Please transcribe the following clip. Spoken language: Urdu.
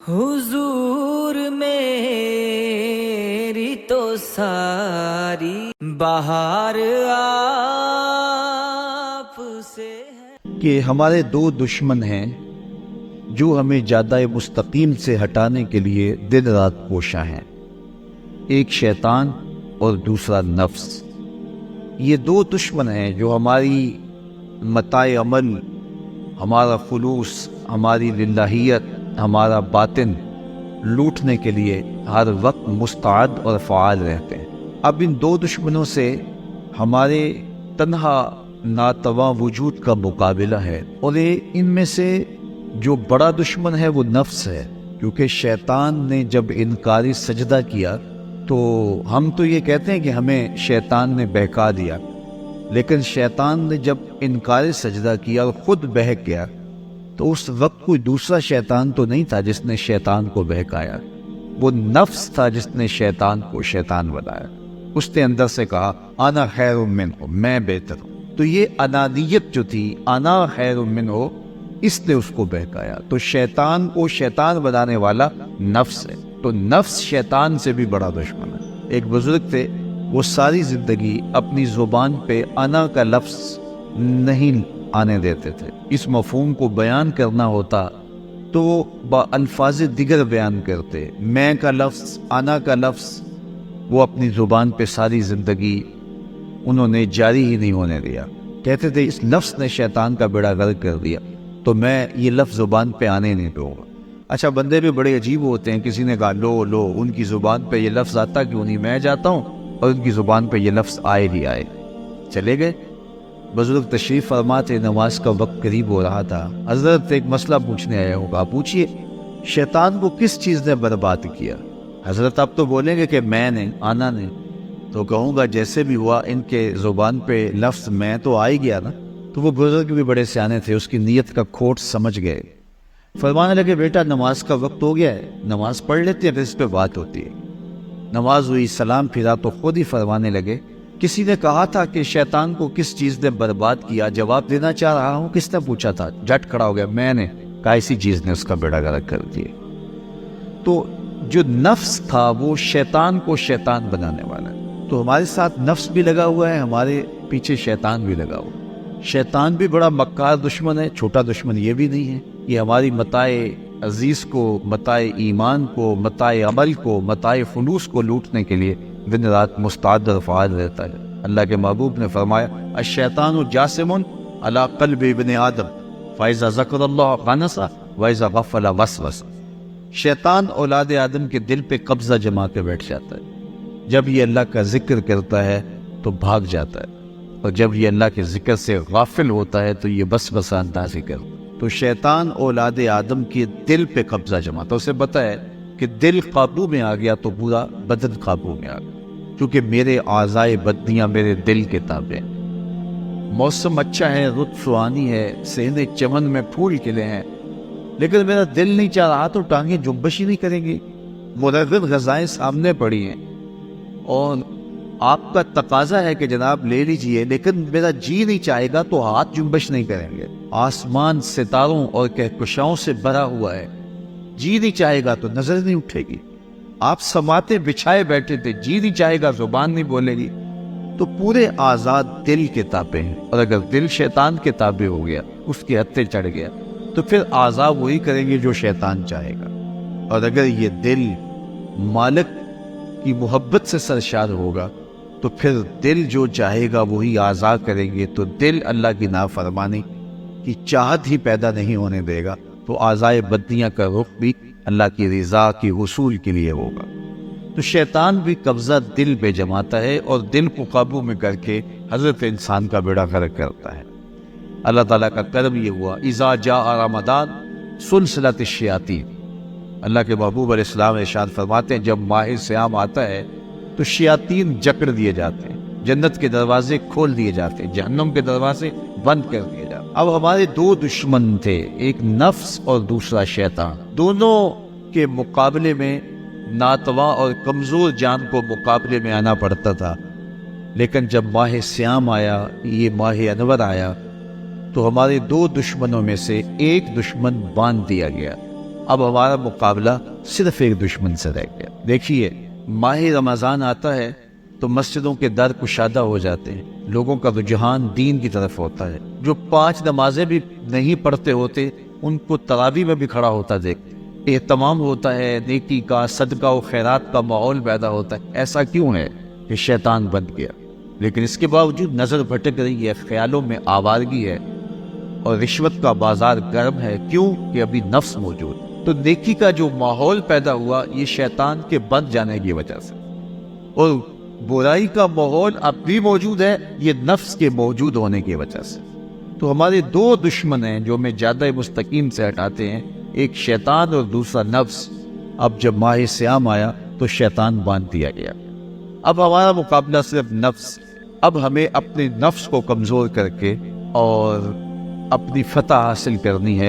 حضور میری تو ساری بہار آپ سے ہے کہ ہمارے دو دشمن ہیں جو ہمیں جادہ مستقیم سے ہٹانے کے لیے دن رات کوشاں ہیں، ایک شیطان اور دوسرا نفس۔ یہ دو دشمن ہیں جو ہماری متاع عمل، ہمارا خلوص، ہماری للہیت، ہمارا باطن لوٹنے کے لیے ہر وقت مستعد اور فعال رہتے ہیں۔ اب ان دو دشمنوں سے ہمارے تنہا ناتواں وجود کا مقابلہ ہے، اور ان میں سے جو بڑا دشمن ہے وہ نفس ہے، کیونکہ شیطان نے جب انکاری سجدہ کیا تو ہم تو یہ کہتے ہیں کہ ہمیں شیطان نے بہکا دیا، لیکن شیطان نے جب انکاری سجدہ کیا اور خود بہک گیا تو اس وقت کوئی دوسرا شیطان تو نہیں تھا جس نے شیطان کو بہکایا، وہ نفس تھا جس نے شیطان کو شیطان بنایا۔ اس نے اندر سے کہا انا خیر منہ، میں بہتر ہوں۔ تو یہ انانیت جو تھی، انا خیر منہ، اس نے اس کو بہکایا۔ تو شیطان کو شیطان بنانے والا نفس ہے، تو نفس شیطان سے بھی بڑا دشمن ہے۔ ایک بزرگ تھے، وہ ساری زندگی اپنی زبان پہ انا کا لفظ نہیں آنے دیتے تھے۔ اس مفہوم کو بیان کرنا ہوتا تو وہ با الفاظ دیگر بیان کرتے، میں کا لفظ، انا کا لفظ وہ اپنی زبان پہ ساری زندگی انہوں نے جاری ہی نہیں ہونے دیا۔ کہتے تھے اس لفظ نے شیطان کا بیڑا غرق کر دیا، تو میں یہ لفظ زبان پہ آنے نہیں دوں گا۔ اچھا، بندے بھی بڑے عجیب ہوتے ہیں، کسی نے کہا لو لو، ان کی زبان پہ یہ لفظ آتا کیوں نہیں؟ میں جاتا ہوں اور ان کی زبان پہ یہ لفظ آئے ہی آئے۔ چلے گئے۔ بزرگ تشریف فرما تھے، نماز کا وقت قریب ہو رہا تھا۔ حضرت ایک مسئلہ پوچھنے آیا ہوگا، پوچھئے شیطان کو کس چیز نے برباد کیا؟ حضرت آپ تو بولیں گے کہ میں نے، آنا نے، تو کہوں گا جیسے بھی ہوا ان کے زبان پہ لفظ میں تو آ ہی گیا نا۔ تو وہ بزرگ بھی بڑے سیانے تھے، اس کی نیت کا کھوٹ سمجھ گئے۔ فرمانے لگے بیٹا نماز کا وقت ہو گیا ہے، نماز پڑھ لیتے ہیں پھر اس پہ بات ہوتی ہے۔ نماز ہوئی، سلام پھرا تو خود ہی فرمانے لگے کسی نے کہا تھا کہ شیطان کو کس چیز نے برباد کیا، جواب دینا چاہ رہا ہوں، کس نے پوچھا تھا؟ جھٹ کھڑا ہو گیا، میں نے کہا اسی چیز نے اس کا بیڑا غرق کر دیا۔ تو جو نفس تھا وہ شیطان کو شیطان بنانے والا ہے۔ تو ہمارے ساتھ نفس بھی لگا ہوا ہے، ہمارے پیچھے شیطان بھی لگا ہوا ہے۔ شیطان بھی بڑا مکار دشمن ہے، چھوٹا دشمن یہ بھی نہیں ہے۔ یہ ہماری متاع عزیز کو، متاع ایمان کو، متاع عمل کو، متاع خلوص کو لوٹنے کے لیے دن رات مستعد اور فعال رہتا ہے۔ اللہ کے محبوب نے فرمایا الشیطان جاسم علی قلب ابن آدم فاذا ذکر اللہ خنس واذا غفل وسوس۔ شیطان اولاد آدم کے دل پہ قبضہ جما کے بیٹھ جاتا ہے، جب یہ اللہ کا ذکر کرتا ہے تو بھاگ جاتا ہے، اور جب یہ اللہ کے ذکر سے غافل ہوتا ہے تو یہ وسوسہ اندازی کرتا ہے۔ تو شیطان اولاد آدم کے دل پہ قبضہ جماتا ہے۔ اسے پتہ ہے کہ دل قابو میں آ گیا تو پورا بدن قابو میں آ گیا، کیونکہ میرے اعضائے بدنیاں میرے دل کے تابع ہیں۔ موسم اچھا ہے، رت سوانی ہے، صحن چمن میں پھول کھلے ہیں، لیکن میرا دل نہیں چاہ رہا تو ٹانگیں جنبش ہی نہیں کریں گی۔ ملغن غذائیں سامنے پڑی ہیں اور آپ کا تقاضا ہے کہ جناب لے لیجئے، لیکن میرا جی نہیں چاہے گا تو ہاتھ جنبش نہیں کریں گے۔ آسمان ستاروں اور کہکشاؤں سے بھرا ہوا ہے، جی نہیں چاہے گا تو نظر نہیں اٹھے گی۔ آپ سماتے بچھائے بیٹھے تھے، جی نہیں چاہے گا زبان نہیں بولے گی۔ تو پورے آزاد دل کے تابع ہیں، اور اگر دل شیطان کے تابع ہو گیا، اس کے ہتھے چڑھ گیا، تو پھر اعضاء وہی کریں گے جو شیطان چاہے گا۔ اور اگر یہ دل مالک کی محبت سے سرشار ہوگا تو پھر دل جو چاہے گا وہی اعضاء کریں گے۔ تو دل اللہ کی نافرمانی کی چاہت ہی پیدا نہیں ہونے دے گا، تو اعضائے بدنیاں کا رخ بھی اللہ کی رضا کی حصول کے لیے ہوگا۔ تو شیطان بھی قبضہ دل پہ جماتا ہے اور دل کو قابو میں کر کے حضرت انسان کا بیڑا غرق کرتا ہے۔ اللہ تعالیٰ کا کرم یہ ہوا اذا جاء رمضان سلسلۃ الشیاطین۔ اللہ کے محبوب علیہ السلام ارشاد فرماتے ہیں جب ماہ صیام آتا ہے تو شیاطین جکڑ دیے جاتے ہیں، جنت کے دروازے کھول دیے جاتے ہیں، جہنم کے دروازے بند کر دیے جاتے ہیں۔ اب ہمارے دو دشمن تھے، ایک نفس اور دوسرا شیطان۔ دونوں کے مقابلے میں ناتواں اور کمزور جان کو مقابلے میں آنا پڑتا تھا، لیکن جب ماہ صیام آیا، یہ ماہ انور آیا، تو ہمارے دو دشمنوں میں سے ایک دشمن باندھ دیا گیا، اب ہمارا مقابلہ صرف ایک دشمن سے رہ گیا۔ دیکھیے، ماہ رمضان آتا ہے تو مسجدوں کے در کشادہ ہو جاتے ہیں، لوگوں کا رجحان دین کی طرف ہوتا ہے۔ جو 5 نمازیں بھی نہیں پڑھتے ہوتے ان کو تراویح میں بھی کھڑا ہوتا دیکھتے، اہتمام ہوتا ہے، نیکی کا، صدقہ و خیرات کا ماحول پیدا ہوتا ہے۔ ایسا کیوں ہے؟ کہ شیطان بند گیا، لیکن اس کے باوجود نظر بھٹک رہی ہے، خیالوں میں آوارگی ہے اور رشوت کا بازار گرم ہے۔ کیوں؟ کہ ابھی نفس موجود۔ تو نیکی کا جو ماحول پیدا ہوا یہ شیطان کے بند جانے کی وجہ سے، اور برائی کا ماحول اب بھی موجود ہے یہ نفس کے موجود ہونے کی وجہ سے۔ تو ہمارے 2 دشمن ہیں جو ہمیں جادہ مستقیم سے ہٹاتے ہیں، ایک شیطان اور دوسرا نفس۔ اب جب ماہ صیام آیا تو شیطان باندھ دیا گیا، اب ہمارا مقابلہ صرف نفس۔ اب ہمیں اپنے نفس کو کمزور کر کے اور اپنی فتح حاصل کرنی ہے۔